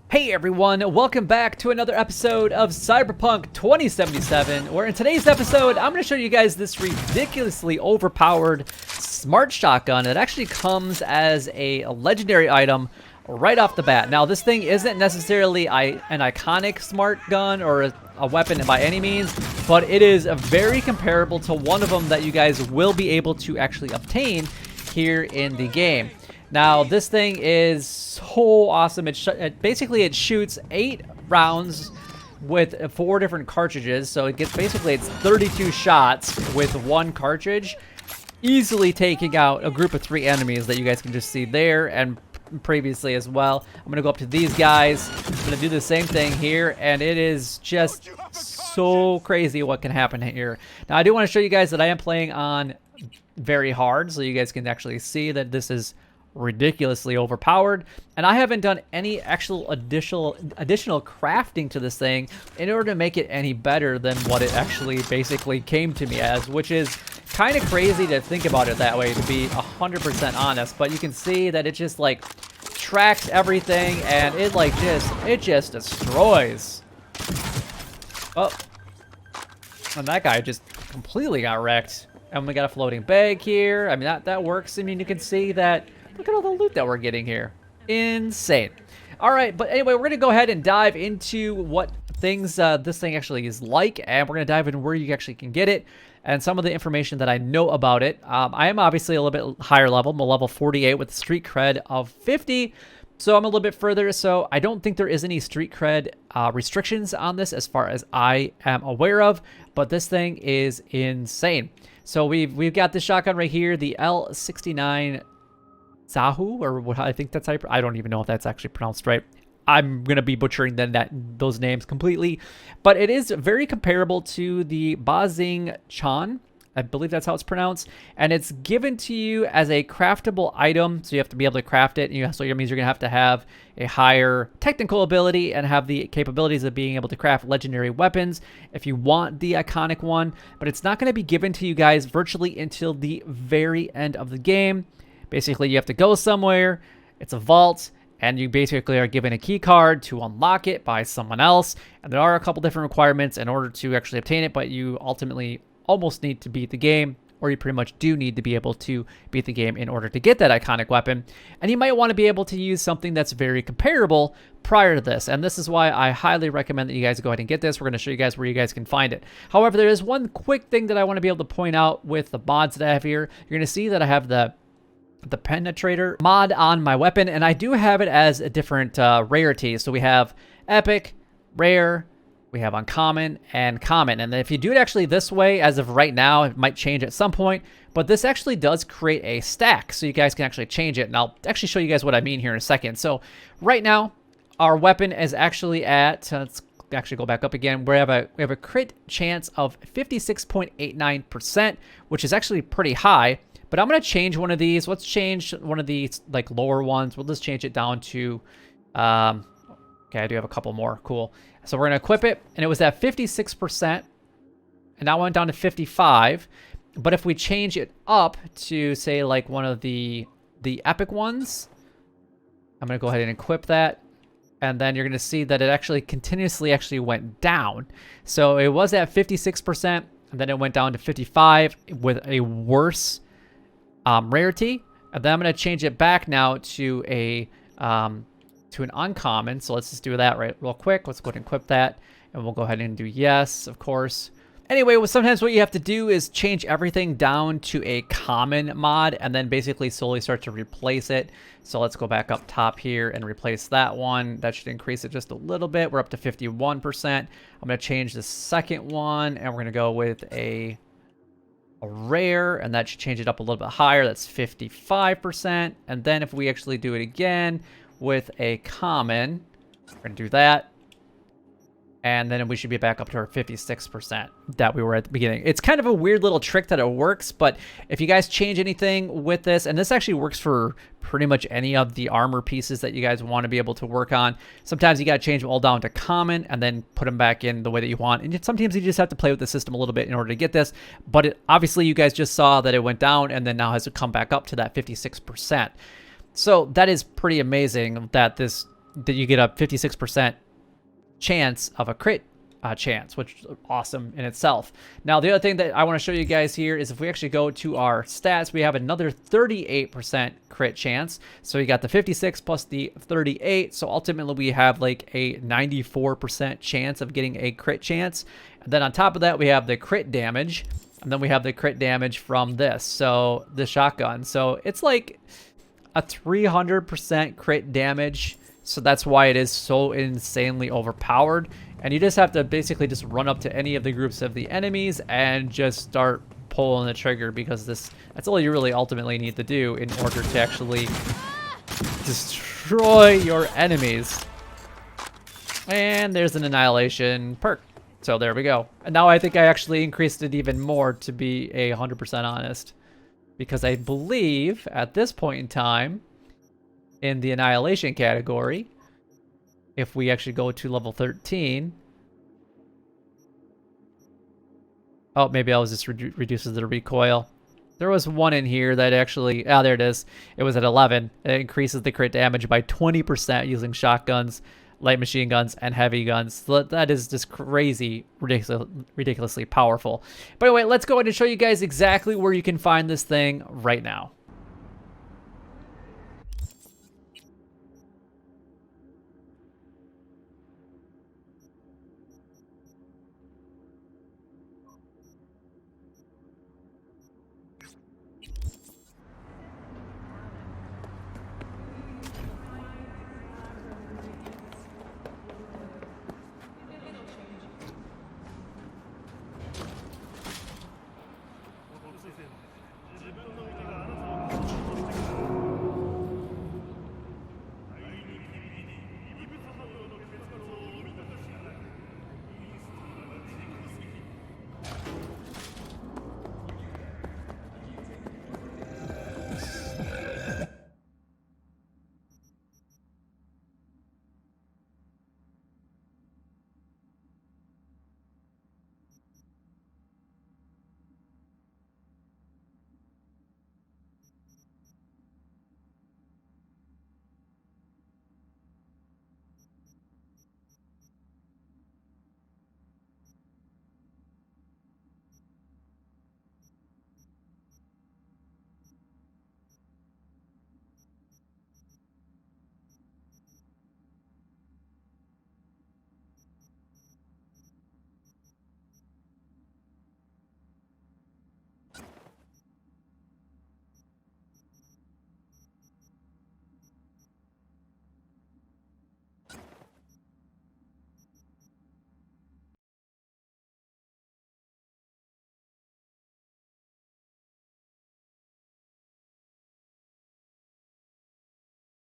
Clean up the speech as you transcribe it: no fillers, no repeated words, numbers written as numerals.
Hey everyone, welcome back to another episode of Cyberpunk 2077, where in today's episode, I'm going to show you guys this ridiculously overpowered smart shotgun. It actually comes as a legendary item right off the bat. Now, this thing isn't necessarily an iconic smart gun or a weapon by any means, but it is very comparable to one of them that you guys will be able to actually obtain here in the game. Now, this thing is so awesome. Basically it shoots 8 rounds with 4 different cartridges. So it gets it's 32 shots with 1 cartridge, easily taking out a group of 3 enemies that you guys can just see there and previously as well. I'm gonna go up to these guys. I'm gonna do the same thing here, and it is just so crazy what can happen here. Now, I do want to show you guys that I am playing on very hard, so you guys can actually see that this is ridiculously overpowered, and I haven't done any actual additional crafting to this thing in order to make it any better than what it actually basically came to me as, which is kind of crazy to think about it that way, to be 100% honest. But you can see that it just like tracks everything, and it just destroys. Oh, and that guy just completely got wrecked. And we got a floating bag here. I mean, that works. I mean, you can see that. Look at all the loot that we're getting here. Insane. All right, but anyway, we're going to go ahead and dive into what things this thing actually is like, and we're going to dive into where you actually can get it and some of the information that I know about it. I am obviously a little bit higher level. I'm a level 48 with street cred of 50, so I'm a little bit further. So I don't think there is any street cred restrictions on this as far as I am aware of, but this thing is insane. So we've got this shotgun right here, the L69 Zahu, or what I think that's I don't even know if that's actually pronounced right. I'm gonna be butchering those names completely, but it is very comparable to the Bazing Chan. I believe that's how it's pronounced, and it's given to you as a craftable item, so you have to be able to craft it. And so it means you're gonna have to have a higher technical ability and have the capabilities of being able to craft legendary weapons if you want the iconic one. But it's not gonna be given to you guys virtually until the very end of the game. Basically, you have to go somewhere, it's a vault, and you basically are given a key card to unlock it by someone else. And there are a couple different requirements in order to actually obtain it, but you ultimately almost need to beat the game, or you pretty much do need to be able to beat the game in order to get that iconic weapon. And you might want to be able to use something that's very comparable prior to this. And this is why I highly recommend that you guys go ahead and get this. We're going to show you guys where you guys can find it. However, there is one quick thing that I want to be able to point out with the mods that I have here. You're going to see that I have the penetrator mod on my weapon, and I do have it as a different rarity. So we have epic, rare, we have uncommon, and common. And if you do it actually this way, as of right now, it might change at some point, but this actually does create a stack, so you guys can actually change it. And I'll actually show you guys what I mean here in a second. So right now, our weapon is actually at, let's actually go back up again. We have a crit chance of 56.89%, which is actually pretty high. But I'm going to change one of these. Let's change one of these like lower ones. We'll just change it down to, okay, I do have a couple more. Cool. So we're going to equip it, and it was at 56%, and that went down to 55. But if we change it up to, say, like one of the epic ones, I'm going to go ahead and equip that, and then you're going to see that it actually continuously went down. So it was at 56%, and then it went down to 55 with a worse rarity, and then I'm going to change it back now to an uncommon. So let's just do that real quick. Let's go ahead and equip that, and we'll go ahead and do yes, of course. Anyway, sometimes what you have to do is change everything down to a common mod, and then basically slowly start to replace it. So let's go back up top here and replace that one. That should increase it just a little bit. We're up to 51%. I'm going to change the second one, and we're going to go with a rare, and that should change it up a little bit higher. That's 55%. And then if we actually do it again with a common, we're going to do that, and then we should be back up to our 56% that we were at the beginning. It's kind of a weird little trick that it works, but if you guys change anything with this, and this actually works for pretty much any of the armor pieces that you guys want to be able to work on, sometimes you got to change them all down to common and then put them back in the way that you want. And sometimes you just have to play with the system a little bit in order to get this. But obviously you guys just saw that it went down and then now has to come back up to that 56%. So that is pretty amazing that this that you get a 56% chance of a crit chance, which is awesome in itself. Now, the other thing that I want to show you guys here is if we actually go to our stats, we have another 38% crit chance. So you got the 56 plus the 38. So ultimately we have like a 94% chance of getting a crit chance. And then on top of that, we have the crit damage. And then we have the crit damage from this. So the shotgun. So it's like a 300% crit damage. So that's why it is so insanely overpowered. And you just have to basically just run up to any of the groups of the enemies and just start pulling the trigger, because that's all you really ultimately need to do in order to actually destroy your enemies. And there's an annihilation perk. So there we go. And now I think I actually increased it even more, to be 100% honest, because I believe at this point in time in the annihilation category, if we actually go to level 13, oh, maybe I was just reduces the recoil. There was one in here that actually, there it is. It was at 11. It increases the crit damage by 20% using shotguns, light machine guns, and heavy guns. So that is just crazy, ridiculously powerful. But anyway, let's go ahead and show you guys exactly where you can find this thing right now.